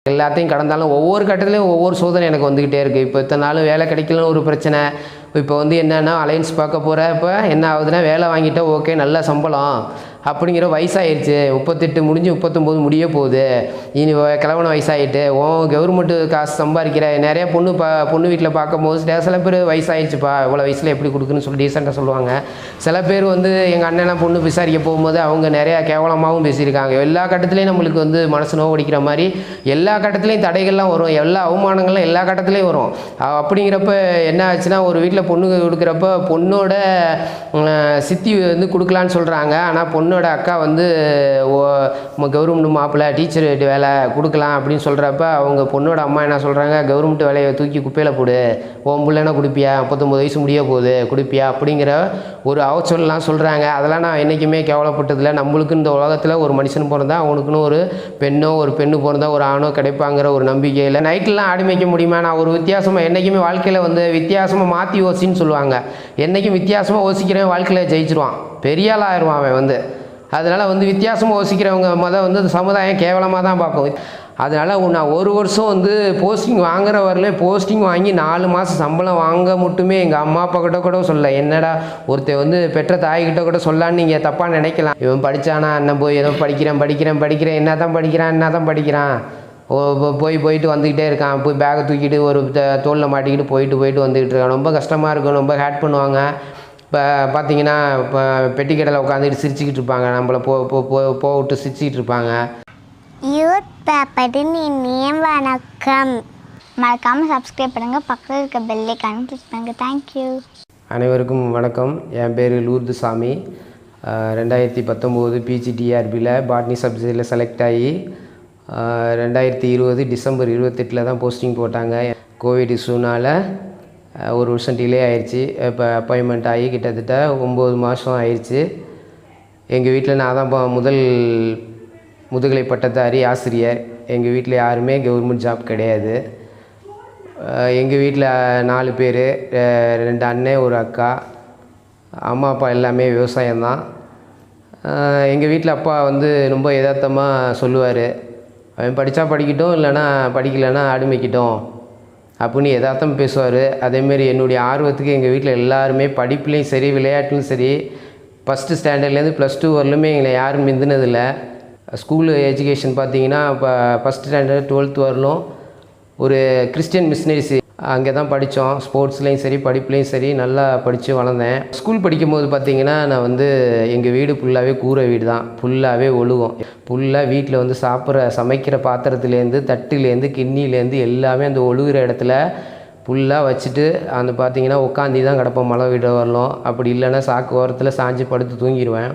எல்லாத்தையும் கடந்தாலும் ஒவ்வொரு கட்டத்துலேயும் ஒவ்வொரு சோதனை எனக்கு வந்துக்கிட்டே இருக்குது. இப்போ இத்தனை நாள் வேலை கிடைக்கலன்னு ஒரு பிரச்சனை. இப்போ வந்து என்னென்னா அலைன்ஸ் பார்க்க போகிறப்ப என்ன ஆகுதுன்னா, வேலை வாங்கிட்டா ஓகே நல்ல சம்பளம் அப்படிங்கிற வயசாகிடுச்சு. 38 முடிஞ்சு 39 முடிய போகுது. இனி கிழவன வயசாகிட்டு கவர்மெண்ட்டு காசு சம்பாதிக்கிற நிறைய பொண்ணு வீட்டில் பார்க்கும்போது சில பேர் வயசாகிடுச்சுப்பா இவ்வளோ வயசில் எப்படி கொடுக்குன்னு சொல்லி டீசெண்டாக சொல்லுவாங்க. சில பேர் வந்து எங்கள் அண்ணன் பொண்ணு விசாரிக்க போகும்போது அவங்க நிறையா கேவலமாகவும் பேசியிருக்காங்க. எல்லா கட்டத்துலேயும் நம்மளுக்கு வந்து மனசு நோவடிக்கிற மாதிரி எல்லா கட்டத்துலேயும் தடைகள்லாம் வரும், எல்லா அவமானங்கள்லாம் எல்லா கட்டத்துலேயும் வரும். அப்படிங்கிறப்ப என்ன ஆச்சுன்னா, ஒரு வீட்டில் பொண்ணு கொடுக்குறப்ப பொண்ணோட சித்தி வந்து கொடுக்கலான்னு சொல்கிறாங்க. ஆனால் பொண்ணோட அக்கா வந்து கவர்மெண்ட் மாப்பிள்ளை டீச்சர் வேலை கொடுக்கலாம் அப்படின்னு சொல்கிறப்ப அவங்க பொண்ணோட அம்மா என்ன சொல்கிறாங்க, கவர்மெண்ட் வேலையை தூக்கி குப்பையில் போடு, உன் பிள்ளைனா குடிப்பியா, 39 வயசு முடிய போகுது குடிப்பியா அப்படிங்கிற ஒரு அவச்சொல்லாம் சொல்கிறாங்க. அதெல்லாம் நான் என்றைக்குமே கேவலப்பட்டதில்லை. நம்மளுக்கு இந்த உலகத்தில் ஒரு மனுஷன் பிறந்தா அவனுக்குன்னு ஒரு பெண்ணோ ஒரு பெண்ணு பிறந்தா ஒரு ஆணோ கிடைப்பாங்கிற ஒரு நம்பிக்கையில் நைட்டெலாம் ஆடி வைக்க முடியுமா? நான் ஒரு வித்தியாசமாக என்றைக்குமே வாழ்க்கையில் வந்து வித்தியாசமாக மாற்றி யோசின்னு சொல்லுவாங்க. என்றைக்கும் வித்தியாசமாக யோசிக்கிறவன் வாழ்க்கையில் ஜெயிச்சிருவான், பெரிய ஆள் ஆயிடுவான் அவன் வந்து. அதனால் வந்து வித்தியாசமாக யோசிக்கிறவங்க வந்து இந்த சமுதாயம் கேவலமாக தான் பார்க்கும். அதனால் நான் ஒரு வருஷம் வந்து போஸ்டிங் வாங்குற வரல போஸ்டிங் வாங்கி 4 மாதம் சம்பளம் வாங்க மட்டுமே எங்கள் அம்மா அப்பா கிட்ட கூட சொல்ல. என்னடா ஒருத்தர் வந்து பெற்ற தாய்கிட்ட கூட சொல்லான்னு நீங்கள் தப்பாக நினைக்கலாம். இவன் படித்தானா அண்ணன் போய் ஏதோ படிக்கிறேன் என்ன தான் படிக்கிறான் போயிட்டு வந்துக்கிட்டே இருக்கான், போய் பேக்கை தூக்கிட்டு ஒரு தோளில் மாட்டிக்கிட்டு போயிட்டு வந்துக்கிட்டு இருக்கான். ரொம்ப கஷ்டமாக இருக்கும், ரொம்ப ஹேட் பண்ணுவாங்க. இப்போ பார்த்தீங்கன்னா இப்போ பெட்டி கடையில் உட்காந்துட்டு சிரிச்சுக்கிட்டு இருப்பாங்க, நம்மளை விட்டு சிரிச்சுக்கிட்டு இருப்பாங்க. யூத் பேப்பரின் இனிய வணக்கம். மறக்காமல் சப்ஸ்கிரைப் பண்ணுங்கள், பக்கத்தில் இருக்க பெல் ஐகானை கிளிக் பண்ணுங்கள். தேங்க்யூ. அனைவருக்கும் வணக்கம். என் பேர் லூர்து சாமி. 2019 பிஜிடிஆர்பியில் பாட்னி சப்ஜெக்டில் செலக்ட் ஆகி 2020 டிசம்பர் 28 தான் போஸ்டிங் போட்டாங்க. கோவிட் இஷ்யூனால் ஒரு வருஷம் டிலே ஆயிடுச்சு. இப்போ அப்பாயின்மெண்ட் ஆகி கிட்டத்தட்ட 9 மாதம் ஆயிடுச்சு. எங்கள் வீட்டில் நான் தான் முதல் முதுகலை பட்டதாரி ஆசிரியர். எங்கள் வீட்டில் யாருமே கவர்மெண்ட் ஜாப் கிடையாது. எங்கள் வீட்டில் 4 பேர், 2 அண்ணன் ஒரு அக்கா. அம்மா அப்பா எல்லாமே விவசாயம்தான். எங்கள் வீட்டில் அப்பா வந்து ரொம்ப யதார்த்தமாக சொல்லுவார், அவன் படித்தா படிக்கட்டும், இல்லைனா படிக்கலைன்னா ஆடுமைக்கட்டும் அப்படின்னு யதார்த்தம் பேசுவார். அதேமாரி என்னுடைய ஆர்வத்துக்கு எங்கள் வீட்டில் எல்லாருமே படிப்புலேயும் சரி விளையாட்டுலையும் சரி ஃபஸ்ட்டு ஸ்டாண்டர்ட்லேருந்து +2 வரலுமே எங்களை யாரும் மிந்தினதில்லை. ஸ்கூலு எஜுகேஷன் பார்த்திங்கன்னா இப்போ ஃபஸ்ட் ஸ்டாண்டர்ட் 12th வரலும் ஒரு கிறிஸ்டியன் மிஷினரிஸ் அங்கே தான் படித்தோம். ஸ்போர்ட்ஸ்லேயும் சரி படிப்புலேயும் சரி நல்லா படித்து வளர்ந்தேன். ஸ்கூல் படிக்கும்போது பார்த்திங்கன்னா நான் வந்து எங்கள் வீடு ஃபுல்லாகவே கூரை வீடு தான், ஃபுல்லாகவே ஒழுகும். ஃபுல்லாக வீட்டில் வந்து சமைக்கிற பாத்திரத்துலேருந்து தட்டுலேருந்து கிண்ணிலேருந்து எல்லாமே அந்த ஒழுகிற இடத்துல ஃபுல்லாக வச்சுட்டு அந்த பார்த்திங்கன்னா உட்காந்து தான் கிடப்போம் மழை வீடு வரலும். அப்படி இல்லைன்னா சாக்கு ஓரத்தில் சாஞ்சு படுத்து தூங்கிடுவேன்.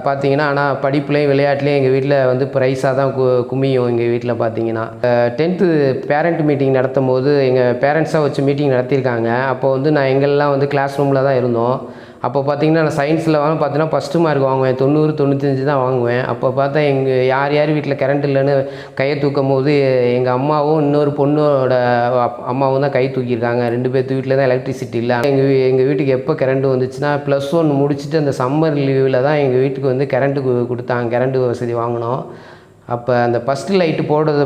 பார்த்திங்கன்னா ஆனால் படிப்புலேயும் விளையாட்டுலேயும் எங்கள் வீட்டில் வந்து ப்ரைஸாக தான் குமியும். எங்கள் வீட்டில் பார்த்திங்கன்னா 10th பேரண்ட் மீட்டிங் நடத்தும் போது எங்கள் பேரண்ட்ஸாக வச்சு மீட்டிங் நடத்தியிருக்காங்க. அப்போ வந்து நான் எங்கெல்லாம் வந்து கிளாஸ் ரூமில் தான் இருந்தோம். அப்போ பார்த்திங்கன்னா நான் சயின்ஸில் பார்த்தீங்கன்னா ஃபஸ்ட்டு மார்க் வாங்குவேன், 90 95 தான் வாங்குவேன். அப்போ பார்த்தா யார் வீட்டில் கரண்ட் இல்லைன்னு கையை தூக்கும் போது எங்கள் அம்மாவும் இன்னொரு பொண்ணோட அம்மாவும் தான் கை தூக்கியிருக்காங்க. 2 பேர்த்து வீட்டில் தான் எலக்ட்ரிசிட்டி இல்லை. எங்கள் வீட்டுக்கு எப்போ கரண்ட் வந்துச்சுன்னா +1 முடிச்சுட்டு அந்த சம்மர் லீவில் தான் எங்கள் வீட்டுக்கு வந்து கரண்ட்டு கொடுத்தாங்க, கரண்ட்டு வசதி வாங்கினோம். அப்போ அந்த ஃபஸ்ட்டு லைட்டு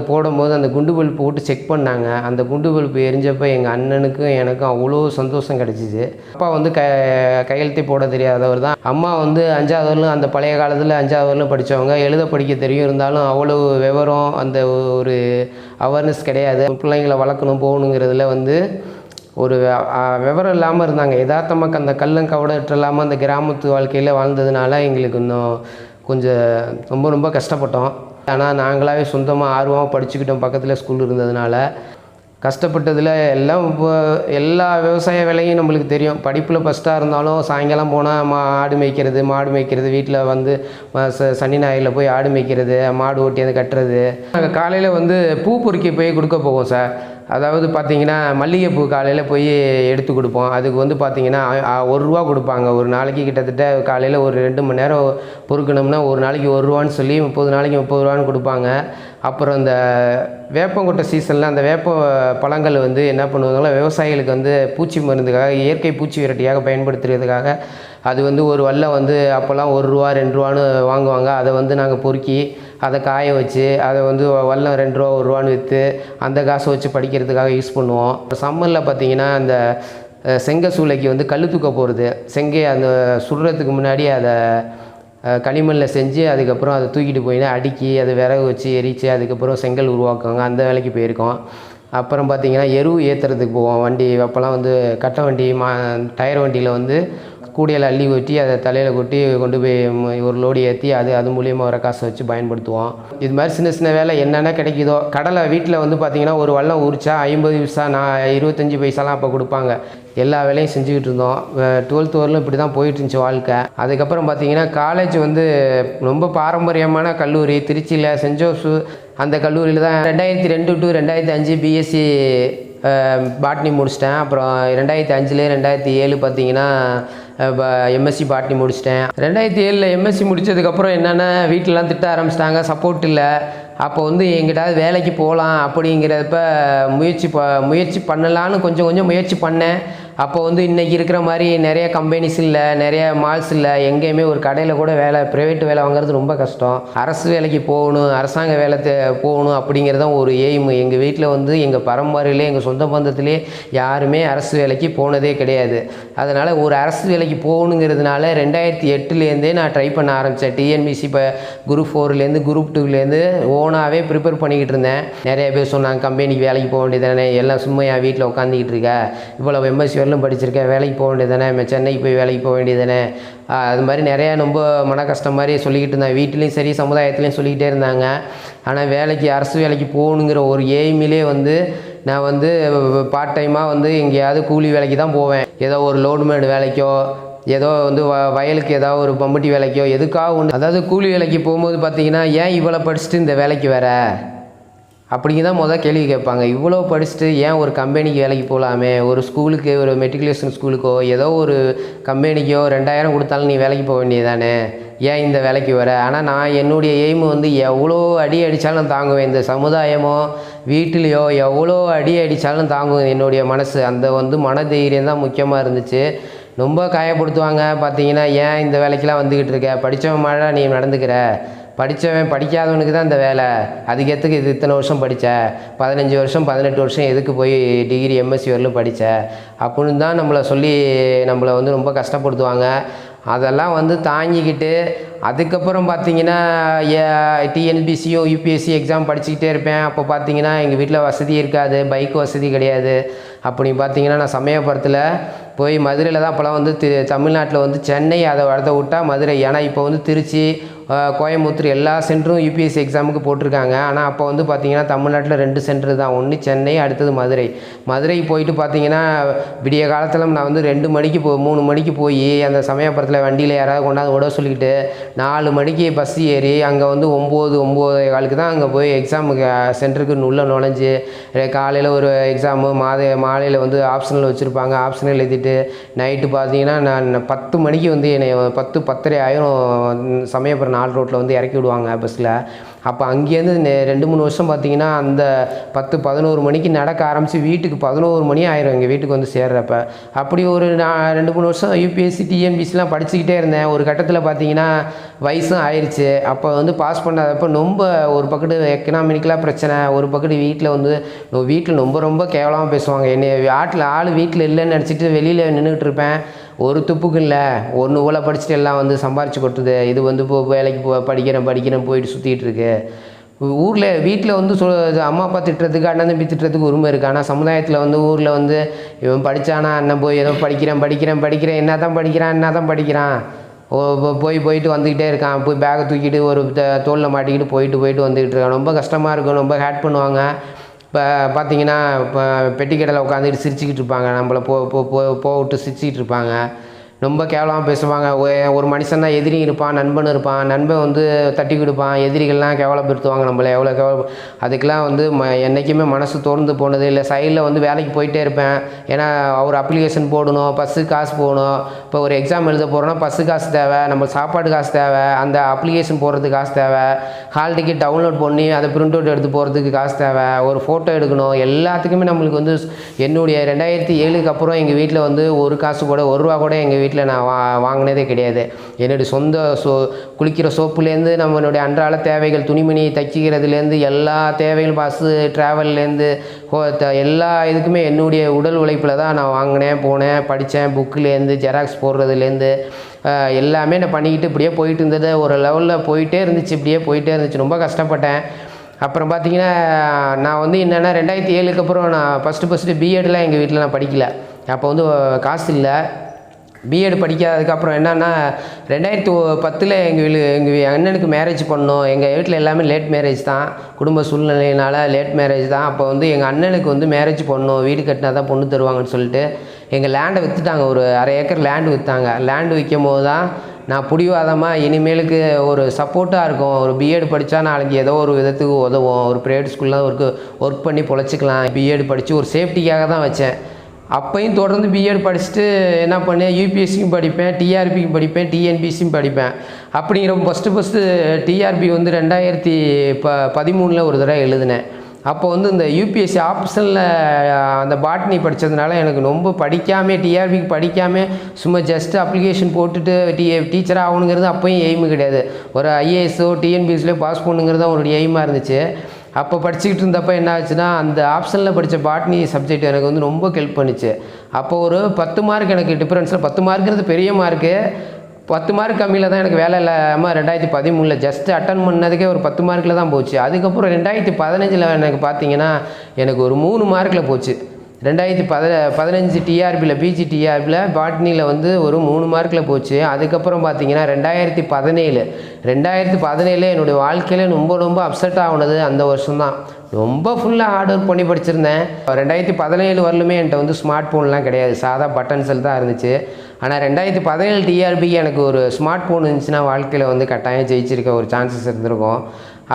போடும்போது அந்த குண்டு பல்ப் போட்டு செக் பண்ணாங்க. அந்த குண்டு பல்ப் எரிஞ்சப்போ எங்கள் அண்ணனுக்கும் எனக்கும் அவ்வளோ சந்தோஷம் கிடச்சிச்சு. அப்பா வந்து கையெழுத்தை போட தெரியாதவர் தான். அம்மா வந்து 5வது வரலும் அந்த பழைய காலத்தில் 5வது வரலும் படித்தவங்க, எழுத படிக்க தெரியும், இருந்தாலும் அவ்வளோ விவரம் அந்த ஒரு அவேர்னஸ் கிடையாது. பிள்ளைங்களை வளர்க்கணும் போகணுங்கிறதுல வந்து ஒரு விவரம் இல்லாமல் இருந்தாங்க. யதார்த்தமாக அந்த கள்ளங்கவடற்ற இல்லாமல் அந்த கிராமத்து வாழ்க்கையில் வாழ்ந்ததுனால எங்களுக்கு இன்னும் கொஞ்சம் ரொம்ப கஷ்டப்பட்டோம். ஆனால் நாங்களாகவே சொந்தமாக ஆர்வமாக படிச்சுக்கிட்டோம், பக்கத்தில் ஸ்கூல் இருந்ததுனால. கஷ்டப்பட்டதில் எல்லாம் இப்போ எல்லா விவசாய வேலையும் நம்மளுக்கு தெரியும். படிப்பில் ஃபஸ்ட்டாக இருந்தாலும் சாயங்காலம் போனால் ஆடு மேய்க்கிறது, வீட்டில் வந்து சனி ஞாயிறில் போய் ஆடு மேய்க்கிறது, மாடு ஓட்டி அதை கட்டுறது. நாங்கள் காலையில் வந்து பூ பொறுக்கி போய் கொடுக்க போவோம் சார். அதாவது பார்த்திங்கன்னா மல்லிகைப்பூ காலையில் போய் எடுத்து கொடுப்போம். அதுக்கு வந்து பார்த்திங்கன்னா ₹1 கொடுப்பாங்க. ஒரு நாளைக்கு கிட்டத்தட்ட காலையில் ஒரு 2 மணி நேரம் பொறுக்கணும்னா ஒரு நாளைக்கு ₹1 சொல்லி 30 நாளைக்கு ₹30 கொடுப்பாங்க. அப்புறம் இந்த வேப்பங்கொட்டை சீசனில் அந்த வேப்ப பழங்கள் வந்து என்ன பண்ணுவாங்கன்னா விவசாயிகளுக்கு வந்து பூச்சி மருந்துக்காக இயற்கை பூச்சி விரட்டியாக பயன்படுத்துறதுக்காக அது வந்து ஒரு வல்லம் வந்து அப்போல்லாம் ₹1 ₹2 வாங்குவாங்க. அதை வந்து நாங்கள் பொறுக்கி அதை காய வச்சு அதை வந்து வல்லம் 2 ரூபா 1 ரூபான்னு விற்று அந்த காசை வச்சு படிக்கிறதுக்காக யூஸ் பண்ணுவோம். சம்மரில் பார்த்திங்கன்னா அந்த செங்கல் சூளைக்கு வந்து கல் தூக்க போகிறது, செங்கை அந்த சுடுறதுக்கு முன்னாடி அதை களிமண்ணில் செஞ்சு அதுக்கப்புறம் அதை தூக்கிட்டு போயினா அடுக்கி அதை விறகு வச்சு எரித்து அதுக்கப்புறம் செங்கல் உருவாக்குவாங்க. அந்த வேலைக்கு போயிருக்கோம். அப்புறம் பார்த்திங்கன்னா எருவு ஏற்றுறதுக்கு போவோம். வண்டி அப்போல்லாம் வந்து கட்டை வண்டி டயர் வண்டியில் வந்து கூடையில் அள்ளி கொட்டி அதை தலையில் கொட்டி கொண்டு போய் ஒரு லோடு ஏற்றி அது மூலியமாக வர காசை வச்சு பயன்படுத்துவோம். இது மாதிரி சின்ன சின்ன வேலை என்னென்ன கிடைக்குதோ. கடலை வீட்டில் வந்து பார்த்திங்கன்னா ஒரு வல்லம் உரிச்சா 50 பைசா 25 பைசாலாம் அப்போ கொடுப்பாங்க. எல்லா வேலையும் செஞ்சுக்கிட்டு இருந்தோம். 12th வரலும் இப்படி தான் போயிட்டு இருந்துச்சு வாழ்க்கை. அதுக்கப்புறம் பார்த்திங்கன்னா காலேஜ் வந்து ரொம்ப பாரம்பரியமான கல்லூரி திருச்சியில் சென்ட் ஜோசு அந்த கல்லூரியில் தான் 2002 to 2005 பிஎஸ்சி பாட்னி முடிச்சிட்டேன். அப்புறம் 2005 2007 பார்த்திங்கன்னா எம்எஸ்சி பாட்னி முடிச்சிட்டேன். 2007 எம்எஸ்சி முடித்ததுக்கப்புறம் என்னென்னா வீட்டிலலாம் திட்ட ஆரம்பிச்சிட்டாங்க, சப்போர்ட் இல்லை. அப்போ வந்து எங்கிட்டாவது வேலைக்கு போகலாம் அப்படிங்கிறப்ப முயற்சி பண்ணலான்னு கொஞ்சம் முயற்சி பண்ணேன். அப்போ வந்து இன்றைக்கி இருக்கிற மாதிரி நிறைய கம்பெனிஸ் இல்லை, நிறைய மால்ஸ் இல்லை, எங்கேயுமே ஒரு கடையில் கூட ப்ரைவேட் வேலை வாங்குறது ரொம்ப கஷ்டம். அரசு வேலைக்கு போகணும், அரசாங்க வேலை போகணும் அப்படிங்கிறது தான் ஒரு எய்ம். எங்கள் வீட்டில் வந்து எங்கள் பரம்பரையிலே எங்கள் சொந்த பந்தத்திலே யாருமே அரசு வேலைக்கு போனதே கிடையாது. அதனால் ஒரு அரசு வேலைக்கு போகணுங்கிறதுனால 2008 நான் ட்ரை பண்ண ஆரம்பித்தேன். டிஎன்பிசி இப்போ குரூப் 4 குரூப் 2 ஓனாகவே ப்ரிப்பேர் பண்ணிக்கிட்டு இருந்தேன். நிறைய பேர் சொன்னாங்க கம்பெனிக்கு வேலைக்கு போக வேண்டியதானே, எல்லாம் சும்மா என் வீட்டில் உட்காந்துக்கிட்டு இருக்க, இவ்வளோ எம்எஸ்சி படிச்சிருக்கேன், வேலைக்கு போக வேண்டியதானே, சென்னைக்கு போய் வேலைக்கு போக வேண்டியதானே, அது மாதிரி நிறையா ரொம்ப மன கஷ்டம் மாதிரி சொல்லிக்கிட்டு இருந்தேன். வீட்லேயும் சரி சமுதாயத்துலேயும் சொல்லிக்கிட்டே இருந்தாங்க. ஆனால் வேலைக்கு அரசு வேலைக்கு போகணுங்கிற ஒரு எய்மிலே வந்து நான் வந்து பார்ட் டைமாக வந்து எங்கேயாவது கூலி வேலைக்கு தான் போவேன். ஏதோ ஒரு லோடுமேடு வேலைக்கோ ஏதோ வந்து வயலுக்கு ஏதாவது ஒரு பம்பட்டி வேலைக்கோ எதுக்காக ஒன்று. அதாவது கூலி வேலைக்கு போகும்போது பார்த்திங்கன்னா ஏன் இவ்வளோ படிச்சுட்டு இந்த வேலைக்கு வேற அப்படிங்க தான் முதல் கேள்வி கேட்பாங்க. இவ்வளோ படிச்சுட்டு ஏன் ஒரு கம்பெனிக்கு வேலைக்கு போகலாமே, ஒரு ஸ்கூலுக்கு ஒரு மெட்ரிகுலேஷன் ஸ்கூலுக்கோ ஏதோ ஒரு கம்பெனிக்கோ 2000 கொடுத்தாலும் நீ வேலைக்கு போக வேண்டியதானே, ஏன் இந்த வேலைக்கு வர. ஆனால் நான் என்னுடைய எய்ம் வந்து எவ்வளோ அடி அடித்தாலும் தாங்குவேன். இந்த சமுதாயமோ வீட்டிலையோ எவ்வளோ அடி அடித்தாலும் தாங்குவேன் என்னுடைய மனசு. அந்த வந்து மன தைரியம் தான் முக்கியமாக இருந்துச்சு. ரொம்ப காயப்படுத்துவாங்க பார்த்திங்கன்னா, ஏன் இந்த வேலைக்கெலாம் வந்துக்கிட்டு இருக்க, படித்தவன் மாதிரி நீ நடந்துக்கிற, படிக்காதவனுக்கு தான் இந்த வேலை, அதுக்கேற்றுக்கு இது இத்தனை வருஷம் படித்த 15 வருஷம் 18 வருஷம் எதுக்கு போய் டிகிரி எம்எஸ்சி வரலும் படித்த அப்படின்னு தான் நம்மளை வந்து ரொம்ப கஷ்டப்படுத்துவாங்க. அதெல்லாம் வந்து தாங்கிக்கிட்டு அதுக்கப்புறம் பார்த்திங்கன்னா டிஎன்பிசியும் யூபிஎஸ்சி எக்ஸாம் படிச்சுக்கிட்டே இருப்பேன். அப்போ பார்த்திங்கன்னா எங்கள் வீட்டில் வசதி இருக்காது, பைக் வசதி கிடையாது. அப்படி பார்த்திங்கன்னா நான் சமயபுரத்தில் போய் மதுரையில் தான் அப்போலாம் வந்து தமிழ்நாட்டில் வந்து சென்னை அதை விட்டால் மதுரை. ஏன்னா இப்போ வந்து திருச்சி கோயம்புத்தூர் எல்லா சென்டரும் யூபிஎஸ்சி எக்ஸாமுக்கு போட்டிருக்காங்க. ஆனால் அப்போ வந்து பார்த்திங்கன்னா தமிழ்நாட்டில் 2 சென்டர் தான், ஒன்று சென்னை அடுத்தது மதுரை போயிட்டு பார்த்திங்கன்னா விடிய காலத்தில் நான் வந்து 2 மணிக்கு 3 மணிக்கு போய் அந்த சமயபுரத்தில் வண்டியில் யாராவது கொண்டாந்து விட சொல்லிக்கிட்டு 4 மணிக்கு பஸ் ஏறி அங்கே வந்து 9-9:15 தான் அங்கே போய் எக்ஸாமுக்கு சென்டருக்கு உள்ளே நுழைஞ்சு காலையில் ஒரு எக்ஸாமு மாலையில் வந்து ஆப்ஷனல் வச்சுருப்பாங்க, ஆப்ஷனல் எழுதிட்டு நைட்டு பார்த்திங்கன்னா நான் 10 மணிக்கு வந்து என்னை 10-10:30 ஆயிரும் சமயபுரம் 4 ரோட்டில் வந்து இறக்கி விடுவாங்க பஸ்ஸில். அப்போ அங்கேருந்து 2-3 வருஷம் பார்த்திங்கன்னா அந்த 10-11 மணிக்கு நடக்க ஆரம்பித்து வீட்டுக்கு 11 மணி ஆயிரும் எங்கள் வீட்டுக்கு வந்து சேர்றப்ப. அப்படி ஒரு 2-3 வருஷம் யூபிஎஸ்சி டிஎன்பிசிலாம் படிச்சுக்கிட்டே இருந்தேன். ஒரு கட்டத்தில் பார்த்திங்கன்னா வயசும் ஆயிடுச்சு. அப்போ வந்து பாஸ் பண்ணாதப்போ ரொம்ப ஒரு பக்கத்து எக்கனாமிக்கலாக பிரச்சனை, ஒரு பக்கத்து வீட்டில் ரொம்ப கேவலமாக பேசுவாங்க. என்னை ஆள் வீட்டில் இல்லைன்னு நினச்சிட்டு வெளியில் நின்றுக்கிட்டு இருப்பேன். ஒரு துப்புக்கும் இல்லை, ஒன்று போல் படிச்சுட்டு எல்லாம் வந்து சம்பாரித்து கொட்டுது. இது வந்து இப்போ வேலைக்கு படிக்கிறேன் போயிட்டு சுற்றிக்கிட்டு இருக்கு. வீட்டில் வந்து அம்மா அப்பா திட்டுறதுக்கு அண்ணன் தம்பி திட்டுறதுக்கு உரிமை இருக்குது. ஆனால் சமுதாயத்தில் வந்து ஊரில் வந்து இவன் படித்தானா அண்ணன் போய் ஏதோ படிக்கிறேன் என்ன தான் படிக்கிறான் போயிட்டு வந்துக்கிட்டே இருக்கான், போய் பேக்கை தூக்கிட்டு ஒரு தோளில் மாட்டிக்கிட்டு போயிட்டு வந்துக்கிட்டு இருக்கான். ரொம்ப கஷ்டமாக இருக்கும், ரொம்ப ஹேட் பண்ணுவாங்க. இப்போ பார்த்திங்கன்னா இப்போ பெட்டி கடையில் உட்காந்துக்கிட்டு சிரிச்சுக்கிட்டு இருப்பாங்க, நம்மளை போட்டு சிரிச்சுக்கிட்டு இருப்பாங்க, ரொம்ப கேவலமாக பேசுவாங்க. ஒரு மனுஷன் தான் எதிரி இருப்பான், நண்பன் இருப்பான். நண்பன் வந்து தட்டி கொடுப்பான், எதிரிகள்லாம் கேவலப்படுத்துவாங்க நம்மளை எவ்வளோ அதுக்கெலாம் வந்து என்றைக்குமே மனசு தோர்ந்து போனது இல்லை. சைடில் வந்து வேலைக்கு போயிட்டே இருப்பேன். ஏன்னா ஒரு அப்ளிகேஷன் போடணும், பஸ்ஸுக்கு காசு போகணும். இப்போ ஒரு எக்ஸாம் எழுத போகிறோன்னா பஸ்ஸு காசு தேவை, நம்ம சாப்பாடு காசு தேவை, அந்த அப்ளிகேஷன் போடுறதுக்கு காசு தேவை, ஹால் டிக்கெட் டவுன்லோட் பண்ணி அதை பிரிண்ட் அவுட் எடுத்து போகிறதுக்கு காசு தேவை, ஒரு ஃபோட்டோ எடுக்கணும். எல்லாத்துக்குமே நம்மளுக்கு வந்து என்னுடைய 2007க்கு அப்புறம் எங்கள் வீட்டில் வந்து ஒரு காசு கூட 1 ரூபா கூட எங்கள் வீட்டில் நான் வாங்கினதே கிடையாது. என்னுடைய சொந்த குளிக்கிற சோப்புலேருந்து நம்மளுடைய அன்றாட தேவைகள், துணிமணி தைச்சிக்கிறதுலேருந்து எல்லா தேவைகளும், பஸ்ஸு ட்ராவல்லேருந்து எல்லா இதுக்குமே என்னுடைய உடல் உழைப்பில் தான் நான் வாங்கினேன், போனேன், படித்தேன். புக்குலேருந்து ஜெராக்ஸ் போடுறதுலேருந்து எல்லாமே நான் பண்ணிக்கிட்டு இப்படியே போயிட்டு இருந்தது. ஒரு லெவலில் போயிட்டே இருந்துச்சு, இப்படியே போயிட்டே இருந்துச்சு. ரொம்ப கஷ்டப்பட்டேன். அப்புறம் பார்த்திங்கன்னா நான் வந்து என்னென்னா 2007க்கு அப்புறம் நான் ஃபஸ்ட்டு பிஎட்லாம் எங்கள் வீட்டில் நான் படிக்கலை. அப்போ வந்து காசு இல்லை. பிஎட் படிக்காததுக்கப்புறம் என்னென்னா 2010 எங்கள் அண்ணனுக்கு மேரேஜ் பண்ணோம். எங்கள் வீட்டில் எல்லாமே லேட் மேரேஜ் தான், குடும்ப சூழ்நிலையினால் லேட் மேரேஜ் தான். அப்போ வந்து எங்கள் அண்ணனுக்கு வந்து மேரேஜ் பண்ணோம், வீடு கட்டினா தான் பொண்ணு தருவாங்கன்னு சொல்லிட்டு எங்கள் லேண்டை விற்றுட்டாங்க. ஒரு 1/2 ஏக்கர் லேண்டு விற்றாங்க. லேண்டு விற்கும் போது தான் நான் பிடிவாதமாக இனிமேலுக்கு ஒரு சப்போர்ட்டாக இருக்கும், ஒரு பிஎட் படித்தா நாளைக்கு ஏதோ ஒரு விதத்துக்கு உதவும், ஒரு ப்ரைவேட் ஸ்கூலில் ஒர்க் பண்ணி பொழைச்சிக்கலாம், பிஎட் படித்து ஒரு சேஃப்டிக்காக தான் வச்சேன். அப்பையும் தொடர்ந்து பிஎட் படிச்சுட்டு என்ன பண்ணேன், யூபிஎஸ்சியும் படிப்பேன், டிஆர்பியும் படிப்பேன், டிஎன்பிசியும் படிப்பேன். அப்படிங்கிற ஃபஸ்ட்டு டிஆர்பி வந்து 2013 ஒரு தடவை எழுதினேன். அப்போ வந்து இந்த யூபிஎஸ்சி ஆப்ஷனில் அந்த பாட்னி படித்ததுனால எனக்கு ரொம்ப படிக்காமல், டிஆர்பிக்கு படிக்காமல் சும்மா ஜஸ்ட் அப்ளிகேஷன் போட்டுட்டு டீச்சராக ஆகணுங்கிறது அப்போயும் எய்மு கிடையாது. ஒரு ஐஏஎஸ்ஸோ டிஎன்பிஎஸ்சிலையோ பாஸ் பண்ணுங்கிறது தான் ஒரு எய்மாக இருந்துச்சு. அப்போ படிச்சுக்கிட்டு இருந்தப்போ என்ன ஆச்சுன்னா, அந்த ஆப்ஷனில் படித்த பாட்னி சப்ஜெக்ட் எனக்கு வந்து ரொம்ப ஹெல்ப் பண்ணிச்சு. அப்போது ஒரு 10 மார்க் எனக்கு டிஃப்ரென்ஸில், 10 மார்க்குறது பெரிய மார்க்கு, 10 மார்க் கம்மியில் தான் எனக்கு வேலை இல்லாமல் 2013 ஜஸ்ட்டு அட்டன் பண்ணதுக்கே ஒரு 10 மார்க்கில் தான் போச்சு. அதுக்கப்புறம் 2015 எனக்கு பார்த்திங்கன்னா எனக்கு ஒரு 3 மார்க்கில் போச்சு. 2015 டிஆர்பியில், பிஜி டிஆர்பியில் பாட்னியில் வந்து ஒரு 3 மார்க்கில் போச்சு. அதுக்கப்புறம் பார்த்திங்கன்னா 2017 என்னுடைய வாழ்க்கையில் ரொம்ப அப்செட் ஆகுனது அந்த வருஷம்தான். ரொம்ப ஃபுல்லாக ஹார்ட் ஒர்க் பண்ணி படிச்சிருந்தேன். 2017 வரலுமே என்கிட்ட வந்து ஸ்மார்ட் ஃபோன்லாம் கிடையாது, சாதா பட்டன் செல் தான் இருந்துச்சு. ஆனால் 2017 டிஆர்பிக்கு எனக்கு ஒரு ஸ்மார்ட் ஃபோன் இருந்துச்சுன்னா வாழ்க்கையில் வந்து கட்டாயம் ஜெயிச்சிருக்க ஒரு சான்சஸ் இருந்திருக்கும்.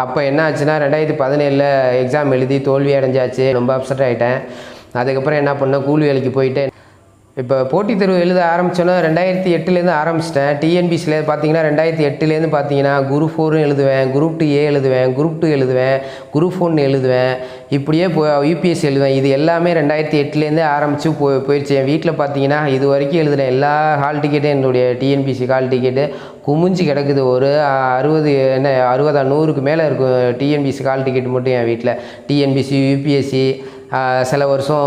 அப்போ என்ன ஆச்சுன்னா 2017 எக்ஸாம் எழுதி தோல்வி அடைஞ்சாச்சு. ரொம்ப அப்செட் ஆகிட்டேன். அதுக்கப்புறம் என்ன பண்ணேன், கூலி வேலைக்கு போயிட்டேன். இப்போ போட்டித் தேர்வு எழுத ஆரம்பித்தோன்னா 2008 ஆரம்பிச்சிட்டேன். டிஎன்பிசியில் பார்த்தீங்கன்னா 2008 பார்த்தீங்கன்னா குரூப் 4 எழுதுவேன், குரூப் 2 எழுதுவேன், குரூப் 2 எழுதுவேன், குரூப் 1 எழுதுவேன், இப்படியே யூபிஎஸ்சி எழுதுவேன். இது எல்லாமே 2008 ஆரம்பித்து போயிடுச்சு. என் வீட்டில் பார்த்தீங்கன்னா இது வரைக்கும் எழுதுகிறேன் எல்லா ஹால் டிக்கெட்டும், என்னுடைய டிஎன்பிசி ஹால் டிக்கெட்டு குமிஞ்சு கிடக்குது. ஒரு 60-100க்கு மேலே இருக்கும் டிஎன்பிசி ஹால் டிக்கெட் மட்டும் என் வீட்டில். டிஎன்பிசி, யூபிஎஸ்சி, சில வருஷம்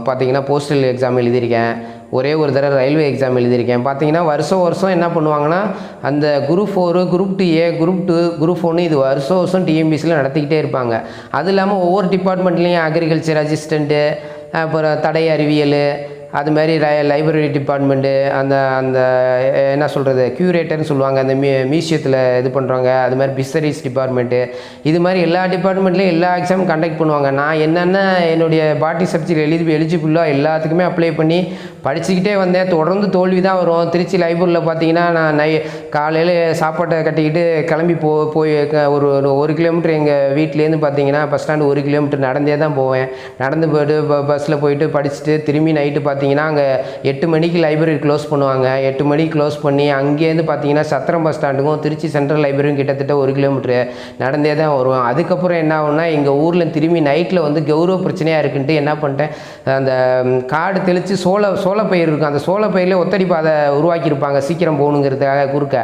பார்த்திங்கன்னா போஸ்டல் எக்ஸாம் எழுதியிருக்கேன், ஒரே ஒரு தடவை ரயில்வே எக்ஸாம் எழுதியிருக்கேன். பார்த்தீங்கன்னா வருஷம் என்ன பண்ணுவாங்கன்னா, அந்த group 4, group 2A, group 2, group 1 இது வருஷம் டிஎன்பிசியில் நடத்திக்கிட்டே இருப்பாங்க. அது இல்லாமல் ஒவ்வொரு டிபார்ட்மெண்ட்லேயும் அக்ரிகல்ச்சர் அசிஸ்டண்ட்டு, அப்புறம் தடை அறிவியல், அது மாதிரி லைப்ரரி டிபார்ட்மெண்ட்டு, அந்த என்ன சொல்கிறது, க்யூரேட்டர்னு சொல்லுவாங்க, அந்த மியூசியத்தில் இது பண்ணுறாங்க, அது மாதிரி பிஸ்டரிஸ் டிபார்ட்மெண்ட்டு, இது மாதிரி எல்லா டிபார்ட்மெண்ட்லேயும் எல்லா எக்ஸாமும் கண்டக்ட் பண்ணுவாங்க. நான் என்னென்ன என்னுடைய பாட்னி சப்ஜெக்ட் எலிஜிபிளோ எல்லாத்துக்குமே அப்ளை பண்ணி படிச்சுக்கிட்டே வந்தேன். தொடர்ந்து தோல்வி தான் வரும். திருச்சி லைப்ரரியில் பார்த்தீங்கன்னா நான் காலையில் சாப்பாட்டை கட்டிக்கிட்டு கிளம்பி போய் ஒரு 1 கிலோமீட்டர் எங்கள் வீட்டிலேருந்து பார்த்தீங்கன்னா பஸ் ஸ்டாண்டு 1 கிலோமீட்டர் நடந்தே தான் போவேன். நடந்து போய்ட்டு பஸ்ஸில் போயிட்டு படிச்சுட்டு திரும்பி நைட்டு பார்த்தீங்கன்னா அங்கே 8 மணிக்கு லைப்ரரி க்ளோஸ் பண்ணுவாங்க. 8 மணிக்கு க்ளோஸ் பண்ணி அங்கேருந்து பார்த்தீங்கன்னா சத்திரம் பஸ் ஸ்டாண்டுக்கும் திருச்சி சென்ட்ரல் லைப்ரரியும் கிட்டத்தட்ட 1 கிலோமீட்டரு நடந்தே தான் வருவோம். அதுக்கப்புறம் என்ன ஆகும்னா, எங்கள் ஊரில் திரும்பி நைட்டில் வந்து கௌரவ பிரச்சனையாக இருக்குன்ட்டு என்ன பண்ணிட்டேன், அந்த காடு தெளித்து சோளப்பயிர் இருக்கும், அந்த சோளப்பயிரில் ஒத்தடி பாதை உருவாக்கியிருப்பாங்க சீக்கிரம் போகணுங்கிறதுக்காக குறுக்க.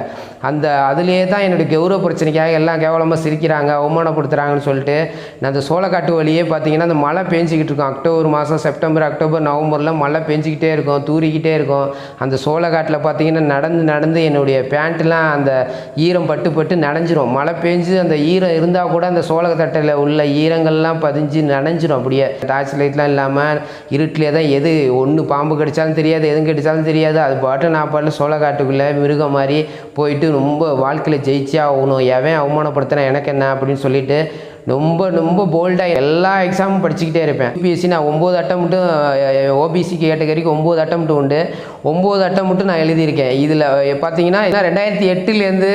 அதுலேயே தான் என்னுடைய கௌரவ பிரச்சனைக்காக எல்லாம் கேவலமாக சிரிக்கிறாங்க, அவமானப்படுத்துகிறாங்கன்னு சொல்லிட்டு நான் அந்த சோளக்காட்டு வழியே பார்த்தீங்கன்னா அந்த மழை பேஞ்சிக்கிட்டு இருக்கும். அக்டோபர் மாதம், செப்டம்பர், அக்டோபர், நவம்பரில் மழை பேஞ்சிக்கிட்டே இருக்கும், தூரிக்கிட்டே இருக்கும். அந்த சோளக்காட்டில் பார்த்தீங்கன்னா நடந்து என்னுடைய பேண்ட்டுலாம் அந்த ஈரம் பட்டு நனைஞ்சிரும். மழை பேஞ்சு அந்த ஈரம் இருந்தால் கூட அந்த சோளத்தட்டில் உள்ள ஈரங்கள்லாம் பதிஞ்சு நனைஞ்சிரும். அப்படியே டார்ச் லைட்லாம் இல்லாமல் இருட்டிலே தான் எது ஒன்று பாம்பு கடித்தாலும் தெரியாது, எதுவும் கடித்தாலும் தெரியாது. அது பாட்டு நான் பாட்டில் சோளக்காட்டுக்குள்ளே மிருகம் மாதிரி போயிட்டு ரொம்ப வாழ்க்கையில் ஜெயிச்சே ஆகணும், எவன் அவமானப்படுத்தினா எனக்கு என்ன அப்படின்னு சொல்லிட்டு ரொம்ப போல்டாக எல்லா எக்ஸாமும் படிச்சுக்கிட்டே இருப்பேன். யூபிஎஸ்சி நான் 9 அட்டம்ப்ட்டு, ஓபிசி கேட்டகரிக்கு 9 அட்டம்ப்ட் உண்டு. 9 அட்டம்ப்ட்டு நான் எழுதியிருக்கேன். இதில் பார்த்தீங்கன்னா 2008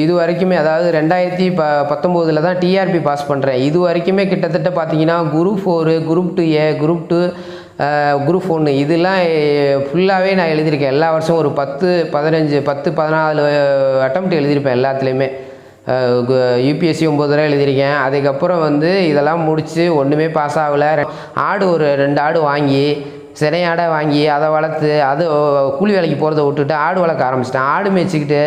இது வரைக்குமே, அதாவது 2019 தான் டிஆர்பி பாஸ் பண்ணுறேன். இது வரைக்குமே கிட்டத்தட்ட பார்த்தீங்கன்னா group 4, group 2A, group 2, group 1 இதெல்லாம் ஃபுல்லாகவே நான் எழுதியிருக்கேன். எல்லா வருஷம் ஒரு 10, 15, 10, 14 அட்டம்ப்ட் எழுதியிருப்பேன் எல்லாத்துலேயுமே. யூபிஎஸ்சி 9 தடவை எழுதியிருக்கேன். அதுக்கப்புறம் வந்து இதெல்லாம் முடித்து ஒன்றுமே பாஸ் ஆகலை. ஒரு 2 ஆடு வாங்கி சினை ஆடை வாங்கி அதை வளர்த்து அது கூலி வேலைக்கு போகிறத விட்டுட்டு ஆடு வளர்க்க ஆரம்பிச்சிட்டேன். ஆடு மேய்ச்சிக்கிட்டு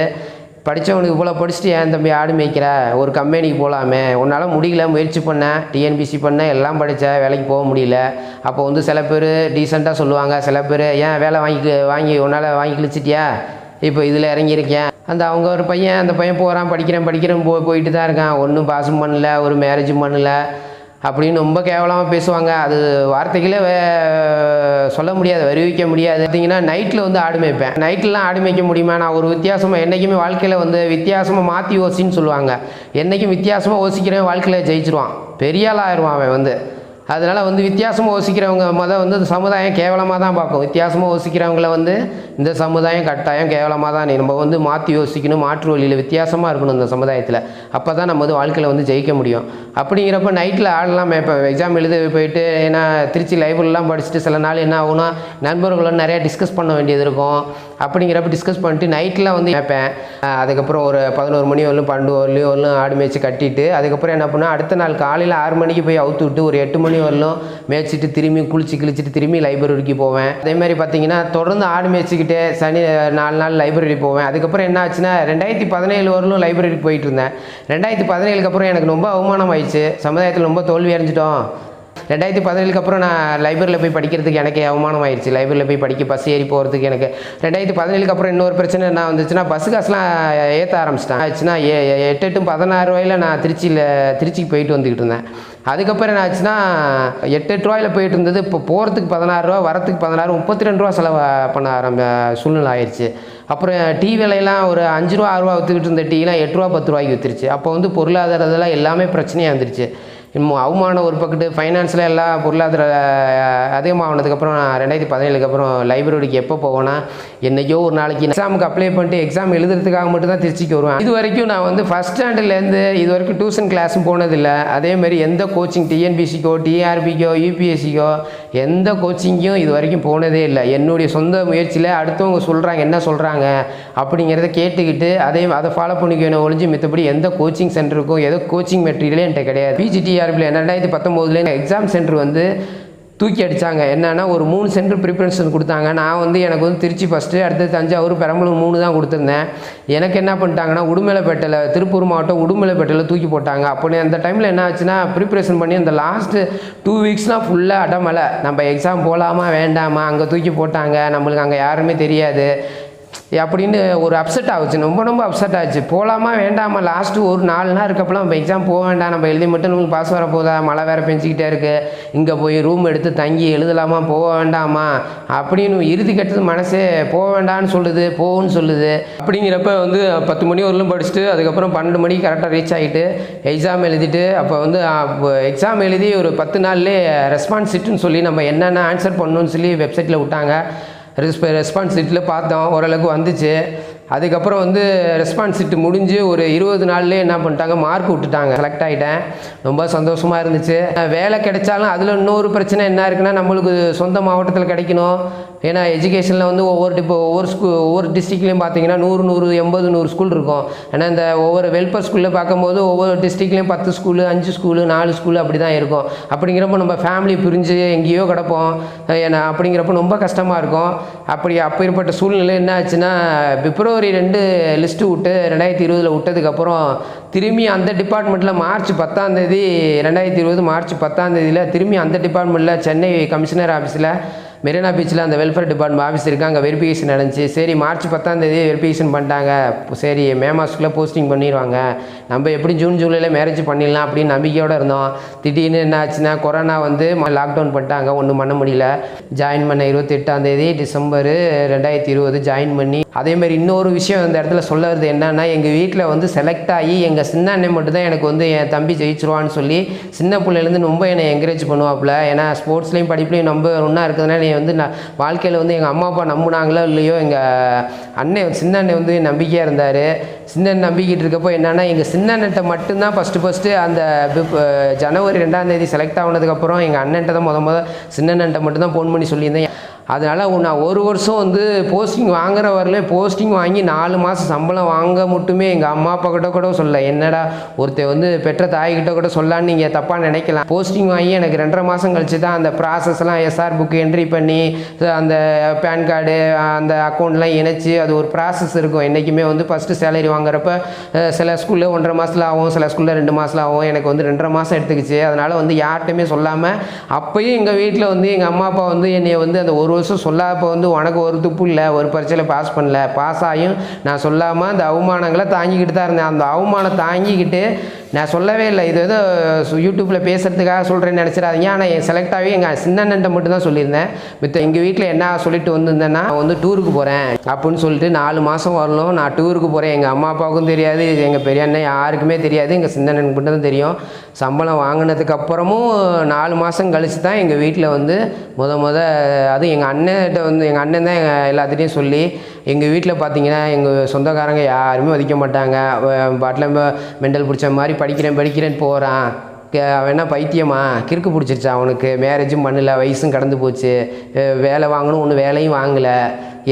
படித்தவனுக்கு இவ்வளோ படிச்சுட்டு ஏன் தம்பி ஆடு மேய்க்கிற, ஒரு கம்பெனிக்கு போகலாமே, உன்னால் முடியல, முயற்சி பண்ணேன், டிஎன்பிசி பண்ணேன், எல்லாம் படித்தேன், வேலைக்கு போக முடியல. அப்போ வந்து சில பேர் டீசெண்டாக சொல்லுவாங்க, சில பேர் ஏன் வேலை வாங்கி உன்னால் வாங்கி கிழிச்சிட்டியா, இப்போ இதில் இறங்கியிருக்கேன். அவங்க ஒரு பையன், அந்த பையன் போகிறான், படிக்கிறேன் போயிட்டு தான் இருக்கான், ஒன்றும் பாஸும் பண்ணல, ஒரு மேரேஜும் பண்ணல அப்படின்னு ரொம்ப கேவலமாக பேசுவாங்க. அது வார்த்தைகளே சொல்ல முடியாது, வருவிக்க முடியாது. பார்த்தீங்கன்னா நைட்டில் வந்து ஆடு மேய்ப்பேன். நைட்லலாம் ஆடு மேய்க்க முடியுமா? நான் ஒரு வித்தியாசமாக என்றைக்குமே வாழ்க்கையில் வந்து வித்தியாசமாக மாற்றி யோசின்னு சொல்லுவாங்க. என்றைக்கும் வித்தியாசமாக யோசிக்கிறவன் வாழ்க்கையில் ஜெயிச்சிருவான், பெரிய ஆள் ஆயிடுவான் அவன் வந்து. அதனால் வந்து வித்தியாசமாக யோசிக்கிறவங்க வந்து இந்த சமுதாயம் கேவலமாக தான் பார்க்கும். வித்தியாசமாக யோசிக்கிறவங்கள வந்து இந்த சமுதாயம் கட்டாயம் கேவலமாக தான். நம்ம வந்து மாற்றி யோசிக்கணும், மாற்று வழியில் வித்தியாசமாக இருக்கணும் இந்த சமுதாயத்தில். அப்போ தான் நம்ம வந்து வாழ்க்கையில் வந்து ஜெயிக்க முடியும். அப்படிங்கிறப்ப நைட்டில் ஆடலாம் இப்போ எக்ஸாம் எழுத போயிட்டு, ஏன்னா திருச்சி லைப்ரரிலாம் படிச்சுட்டு சில நாள் என்ன ஆகுனா நண்பர்களோட நிறையா டிஸ்கஸ் பண்ண வேண்டியது இருக்கும். அப்படிங்கிறப்ப டிஸ்கஸ் பண்ணிட்டு நைட்டில் வந்து மேய்ப்பேன். அதுக்கப்புறம் ஒரு 11 மணி வரலும் 12 வரலும் ஆடு மேய்ச்சி கட்டிட்டு, அதுக்கப்புறம் என்ன பண்ணால் அடுத்த நாள் காலையில் 6 மணிக்கு போய் அவுத்து விட்டு ஒரு 8 மணி வரலும் மேய்ச்சிட்டு திரும்பி கிழிச்சிட்டு திரும்பி லைப்ரரிக்கு போவேன். அதே மாதிரி பார்த்தீங்கன்னா தொடர்ந்து ஆடு மேய்ச்சிக்கிட்டே சனி 4 நாள் லைப்ரரி போவேன். அதுக்கப்புறம் என்ன ஆச்சுன்னா 2017 வரலும் லைப்ரரிக்கு போயிட்டு இருந்தேன். 2017க்கு அப்புறம் எனக்கு ரொம்ப அவமானம் ஆயிடுச்சு, சமுதாயத்தில் ரொம்ப தோல்வி அடைஞ்சிட்டோம். 2017க்கு அப்புறம் நான் லைப்ரரியில் போய் படிக்கிறதுக்கு எனக்கு அவமானம் ஆயிடுச்சு. லைப்ரரியில் போய் படிக்க பஸ் ஏறி போகிறதுக்கு எனக்கு 2017க்கு அப்புறம் இன்னொரு பிரச்சனை என்ன வந்துச்சுன்னா பஸ் காசுலாம் ஏற்ற ஆரம்பிச்சிட்டேன். ஆச்சுன்னா 8 16 ரூபாயில் நான் திருச்சிக்கு போயிட்டு வந்துக்கிட்டு இருந்தேன். அதுக்கப்புறம் என்ன ஆச்சுன்னா 8 ரூபாயில் போயிட்டு இருந்தது, இப்போ போகிறதுக்கு 16 ரூபா, வரத்துக்கு 16, 32 ரூபா செலவு பண்ண சூழ்நிலை ஆயிடுச்சு. அப்புறம் டீ விலையெல்லாம் ஒரு 5 ரூபா 6 ரூபா விற்றுக்கிட்டு இருந்த டீலாம் 8 ரூபா 10 ரூபாய்க்கு விற்றுருச்சு. அப்போ வந்து பொருளாதாரத்தில் எல்லாமே பிரச்சனையாக இருந்துருச்சு. அவமானம் ஒரு பக்கத்து, ஃபைனான்ஸில் எல்லாம் பொருளாதார அதிகமாகனதுக்கப்புறம் நான் 2017க்கு அப்புறம் லைப்ரரிக்கு எப்போ போவேன்னா என்றைக்கோ ஒரு நாளைக்கு எக்ஸாமுக்கு அப்ளை பண்ணிட்டு எக்ஸாம் எழுதுறதுக்காக மட்டும் தான் திருச்சிக்கு வருவேன். இது வரைக்கும் நான் வந்து ஃபஸ்ட் ஸ்டாண்டர்ட்லேருந்து இது வரைக்கும் டியூஷன் கிளாஸும் போனதில்லை. அதேமாதிரி எந்த கோச்சிங் டிஎன்பிசிக்கோ டிஆர்பிக்கோ யூபிஎஸ்சிக்கோ எந்த கோச்சிங்கும் இது வரைக்கும் போனதே இல்லை. என்னுடைய சொந்த முயற்சியில் அடுத்தவங்க சொல்கிறாங்க என்ன சொல்கிறாங்க அப்படிங்கிறத கேட்டுக்கிட்டு அதை ஃபாலோ பண்ணிக்கணும் ஒழிஞ்சு மித்தபடி எந்த கோச்சிங் சென்டருக்கும் எதோ கோச்சிங் மெட்டீரியலே என்கிட்ட கிடையாது. பிஜிடிஆர்பியில் 2019 எக்ஸாம் சென்டர் வந்து தூக்கி அடித்தாங்க. என்னன்னா ஒரு 3 சென்டர் ப்ரிப்பரேஷன் கொடுத்தாங்க. நான் வந்து எனக்கு வந்து திருச்சி ஃபஸ்ட்டு, அடுத்தது தஞ்சாவூர், பெரம்பலூர் 3 தான் கொடுத்துருந்தேன். எனக்கு என்ன பண்ணிட்டாங்கன்னா உடுமலைப்பேட்டையில், திருப்பூர் மாவட்டம் உடுமலைப்பேட்டையில் தூக்கி போட்டாங்க. அப்போ அந்த டைமில் என்ன ஆச்சுன்னா ப்ரிப்பரேஷன் பண்ணி அந்த லாஸ்ட்டு 2 வீக்ஸ்லாம் ஃபுல்லாக அடமலை, நம்ம எக்ஸாம் போகலாமா வேண்டாமா, அங்கே தூக்கி போட்டாங்க, நம்மளுக்கு அங்கே யாருமே தெரியாது அப்படின்னு ஒரு அப்செட் ஆகுச்சு. ரொம்ப அப்செட் ஆச்சு. போகலாமா வேண்டாமா, லாஸ்ட்டு ஒரு 4 நாள் இருக்கப்பலாம் நம்ம எக்ஸாம் போக வேண்டாம், நம்ம எழுதி மட்டும் நமக்கு பாஸ் வர போதா, மழை வேறு பெஞ்சிக்கிட்டே இருக்குது, இங்கே போய் ரூம் எடுத்து தங்கி எழுதலாமா போக வேண்டாமா அப்படின்னு இறுதி கட்டது மனசே போக வேண்டாம்னு சொல்லுது, போகுன்னு சொல்லுது. அப்படிங்கிறப்ப வந்து 10 மணி வரலும் படிச்சுட்டு அதுக்கப்புறம் 12 மணிக்கு கரெக்டாக ரீச் ஆகிட்டு எக்ஸாம் எழுதிட்டு, அப்போ வந்து எக்ஸாம் எழுதி ஒரு 10 நாள்லேயே ரெஸ்பான்ஸ் ஷீட்டுன்னு சொல்லி நம்ம என்னென்ன ஆன்சர் பண்ணணும்னு சொல்லி வெப்சைட்டில் விட்டாங்க. ரெஸ்பான்ஸ் ஷீட்டில் பார்த்தோம், ஓரளவுக்கு வந்துச்சு. அதுக்கப்புறம் வந்து ரெஸ்பான்ஸ் ஷீட்டு முடிஞ்சு ஒரு 20 நாள்லேயே என்ன பண்ணிட்டாங்க, மார்க் விட்டுட்டாங்க. செலக்ட் ஆகிட்டேன். ரொம்ப சந்தோஷமாக இருந்துச்சு. வேலை கிடைச்சாலும் அதில் இன்னொரு பிரச்சனை என்ன இருக்குன்னா நம்மளுக்கு சொந்த மாவட்டத்தில் கிடைக்கணும். ஏன்னா எஜுகேஷனில் வந்து ஒவ்வொரு டிஸ்ட்ரிக்ட்லேயும் பார்த்தீங்கன்னா 100 180 100 ஸ்கூல் இருக்கும். ஏன்னா இந்த ஒவ்வொரு வெல்ஃபேர் ஸ்கூலில் பார்க்கும்போது ஒவ்வொரு டிஸ்ட்ரிக்ட்லேயும் 10 ஸ்கூலு 5 ஸ்கூலு 4 ஸ்கூலு அப்படி தான் இருக்கும். அப்படிங்கிறப்ப நம்ம ஃபேமிலி பிரிஞ்சு எங்கேயோ கிடப்போம். ஏன்னா அப்படிங்கிறப்ப ரொம்ப கஷ்டமாக இருக்கும். அப்படிப்பட்ட சூழ்நிலை என்ன ஆச்சுன்னா பிப்ரவரி 2 லிஸ்ட்டு விட்டு 2020 விட்டதுக்கப்புறம் திரும்பி அந்த டிபார்ட்மெண்ட்டில் மார்ச் 10ஆம் தேதி 2020 மார்ச் 10ஆம் தேதியில் திரும்பி அந்த டிபார்ட்மெண்ட்டில் சென்னை கமிஷனர் ஆஃபீஸில் மெரினா பீச்சில் அந்த வெல்ஃபேர் டிபார்ட்மெண்ட் ஆஃபீஸ் இருக்குது, அங்கே வெரிஃபிகேஷன் நடந்துச்சு. சரி மார்ச் 10ஆம் தேதி வெரிஃபிகேஷன் பண்ணிட்டாங்க, சரி மே மாதத்துக்குள்ளே போஸ்டிங் பண்ணிடுவாங்க, நம்ம எப்படி ஜூன் ஜூலையில் மேரேஜ் பண்ணிடலாம் அப்படின்னு நம்பிக்கையோடு இருந்தோம். திடீர்னு என்ன ஆச்சுன்னா கொரோனா வந்து லாக்டவுன் பண்ணிட்டாங்க, ஒன்றும் பண்ண முடியல. ஜாயின் பண்ண 28ஆம் தேதி டிசம்பர் 2020 ஜாயின் பண்ணி. அதேமாதிரி இன்னொரு விஷயம் இந்த இடத்துல சொல்ல வருது என்னன்னா, எங்கள் வீட்டில் வந்து செலக்ட் ஆகி எங்கள் சின்ன அண்ணன் மட்டும் தான் எனக்கு வந்து என் தம்பி ஜெயிச்சிருவான்னு சொல்லி சின்ன பிள்ளைலேருந்து ரொம்ப என்னை என்கரேஜ் பண்ணுவாப்புல. ஏன்னா ஸ்போர்ட்ஸ்லேயும் படிப்புலையும் நம்ம ஒன்றா இருக்கிறதுனால வந்து நான் வாழ்க்கையில் வந்து எங்கள் அம்மா அப்பா நம்பினாங்களோ இல்லையோ எங்கள் சின்ன அண்ணன் வந்து நம்பிக்கையாக இருந்தார். சின்ன நம்பிக்கிட்டு இருக்கப்போ என்னென்னா எங்கள் சின்ன அண்ணன்ட்ட மட்டும்தான் ஃபஸ்ட்டு அந்த ஜனவரி 2ஆம் தேதி செலக்ட் ஆனதுக்கப்புறம் எங்கள் அண்ணன்ட்ட தான் முத சின்ன அண்ணன்ட்ட மட்டும்தான் ஃபோன் பண்ணி சொல்லியிருந்தேன். அதனால் நான் ஒரு வருஷம் வந்து போஸ்டிங் வாங்குற வரல போஸ்டிங் வாங்கி 4 மாதம் சம்பளம் வாங்க மட்டுமே எங்கள் அம்மா அப்பா கிட்ட கூட சொல்ல, என்னடா ஒருத்தர் வந்து பெற்ற தாய்கிட்ட கூட சொல்லான்னு நீங்கள் தப்பாக நினைக்கலாம். போஸ்டிங் வாங்கி எனக்கு 2.5 மாதம் கழிச்சு தான் அந்த ப்ராசஸ்லாம் எஸ்ஆர் புக்கு என்ட்ரி பண்ணி அந்த பேன் கார்டு அந்த அக்கௌண்ட்லாம் இணைச்சி அது ஒரு ப்ராசஸ் இருக்கும். என்றைக்குமே வந்து ஃபஸ்ட்டு சேலரி வாங்குறப்ப சில ஸ்கூலில் 1.5 மாதத்தில் ஆகும், சில ஸ்கூலில் 2 மாதத்தில் ஆகும். எனக்கு வந்து 2.5 மாதம் எடுத்துக்கிச்சு. அதனால் வந்து யார்கிட்டையுமே சொல்லாமல் அப்போயும் எங்கள் வீட்டில் வந்து எங்கள் அம்மா அப்பா வந்து என்னை வந்து அந்த ஒரு வருஷம் சொல்லாதப்போ வந்து உனக்கு ஒரு துப்பு இல்லை, ஒரு பரீட்சையில் பாஸ் பண்ணல, பாஸ் ஆகியும் நான் சொல்லாமல் அந்த அவமானங்களை தாங்கிக்கிட்டு தான் இருந்தேன். அந்த அவமானம் தாங்கிக்கிட்டு நான் சொல்லவே இல்லை. இது ஏதோ யூடியூப்பில் பேசுகிறதுக்காக சொல்கிறேன்னு நினச்சிடாதீங்க. ஆனால் என் செலக்ட் ஆகி எங்கள் சின்னண்ணன்ட்ட மட்டும் தான் சொல்லியிருந்தேன். மித்த எங்கள் வீட்டில் என்ன சொல்லிட்டு வந்திருந்தேன்னா, வந்து டூருக்கு போகிறேன் அப்படின்னு சொல்லிட்டு 4 மாதம் வரணும், நான் டூருக்கு போகிறேன். எங்கள் அம்மா அப்பாவுக்கும் தெரியாது, எங்கள் பெரிய அண்ணன் யாருக்குமே தெரியாது, எங்கள் சின்னண்ணனுக்கு மட்டும் தான் தெரியும். சம்பளம் வாங்கினதுக்கப்புறமும் 4 மாதம் கழித்து தான் எங்கள் வீட்டில் வந்து அதுவும் எங்கள் அண்ணன்கிட்ட வந்து எங்கள் அண்ணன் தான் எல்லாத்துட்டையும் சொல்லி, எங்கள் வீட்டில் பார்த்தீங்கன்னா எங்கள் சொந்தக்காரங்க யாருமே மதிக்க மாட்டாங்க. பாட்டில் மெண்டல் பிடிச்ச மாதிரி படிக்கிறேன்னு போகிறான், அவன் என்ன பைத்தியமா, கிறுக்கு பிடிச்சிருச்சா அவனுக்கு, மேரேஜும் பண்ணல, வயசும் கடந்து போச்சு, வேலை வாங்கணும், ஒன்றும் வேலையும் வாங்கலை,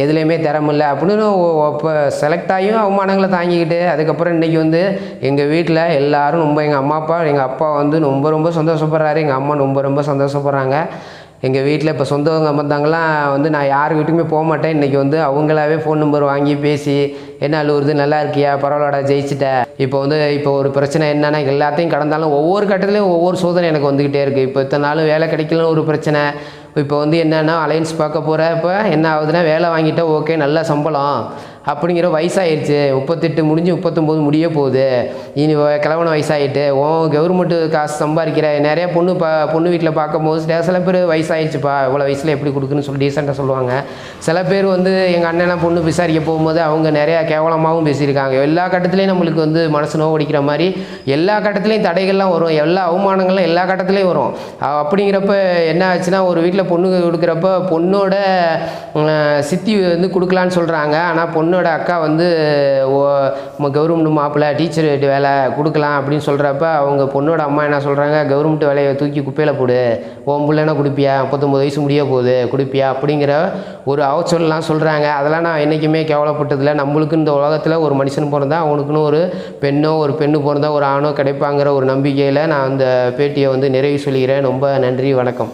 எதுலேயுமே திறமில்லை அப்படின்னு இப்போ செலக்ட் ஆகியும் அவமானங்களை தாங்கிக்கிட்டு அதுக்கப்புறம் இன்றைக்கி வந்து எங்கள் வீட்டில் எல்லோரும் ரொம்ப எங்கள் அம்மா அப்பா எங்கள் அப்பா வந்து ரொம்ப சந்தோஷப்படுறாரு, எங்கள் அம்மா ரொம்ப சந்தோஷப்படுறாங்க. எங்கள் வீட்டில் இப்போ சொந்தவங்க வந்தாங்கலாம் வந்து நான் யார் வீட்டுக்குமே போக மாட்டேன். இன்றைக்கி வந்து அவங்களாவே ஃபோன் நம்பர் வாங்கி பேசி, என்ன அழுவுறது, நல்லா இருக்கியா, பரவாயில்லடா, ஜெயிச்சிட்ட. இப்போ ஒரு பிரச்சனை என்னென்னா எல்லாத்தையும் கடந்தாலும் ஒவ்வொரு கட்டத்துலேயும் ஒவ்வொரு சோதனை எனக்கு வந்துக்கிட்டே இருக்குது. இப்போ இத்தனை நாளும் வேலை கிடைக்கலன்னு ஒரு பிரச்சனை. இப்போ வந்து என்னென்னா அலைன்ஸ் பார்க்க போகிறப்ப என்ன ஆகுதுன்னா, வேலை வாங்கிட்டா ஓகே நல்ல சம்பளம் அப்படிங்கிற வயசாகிடுச்சு, 38 முடிஞ்சு 39 முடிய போகுது, இனி கிழவன வயசாகிட்டு கவர்மெண்ட்டு காசு சம்பாதிக்கிற நிறையா பொண்ணு வீட்டில் பார்க்கும்போது சில பேர் வயசாகிடுச்சுப்பா, இவ்வளோ வயசில் எப்படி கொடுக்குன்னு சொல்லி டீசெண்டாக சொல்லுவாங்க. சில பேர் வந்து எங்கள் அண்ணன் பொண்ணு விசாரிக்க போகும்போது அவங்க நிறையா கேவலமாகவும் பேசியிருக்காங்க. எல்லா கட்டத்துலேயும் நம்மளுக்கு வந்து மனசு நோவடிக்கிற மாதிரி எல்லா கட்டத்துலேயும் தடைகள்லாம் வரும், எல்லா அவமானங்களும் எல்லா கட்டத்துலேயும் வரும். அப்படிங்கிறப்ப என்ன ஆச்சுன்னா, ஒரு வீட்டில் பொண்ணு கொடுக்குறப்ப பொண்ணோட சித்தி வந்து கொடுக்கலான்னு சொல்கிறாங்க. ஆனால் பொண்ணோட அக்கா வந்து கவர்மெண்ட் மாப்பிள்ளை டீச்சர் வேலை கொடுக்கலாம் அப்படின்னு சொல்கிறப்ப அவங்க பொண்ணோட அம்மா என்ன சொல்கிறாங்க, கவர்மெண்ட் வேலையை தூக்கி குப்பையில் போடு, உன் பிள்ளைனா குடிப்பியா, 39 வயசு முடிய போகுது குடிப்பியா அப்படிங்கிற ஒரு அவச்சொல்லாம் சொல்கிறாங்க. அதெல்லாம் நான் என்றைக்குமே கேவலப்பட்டதில்லை. நம்மளுக்கு இந்த உலகத்தில் ஒரு மனுஷன் பிறந்தா அவனுக்குன்னு ஒரு பெண்ணு பிறந்தா ஒரு ஆணோ கிடைப்பாங்கிற ஒரு நம்பிக்கையில் நான் அந்த பேட்டியை வந்து நிறைவு சொல்கிறேன். ரொம்ப நன்றி, வணக்கம்.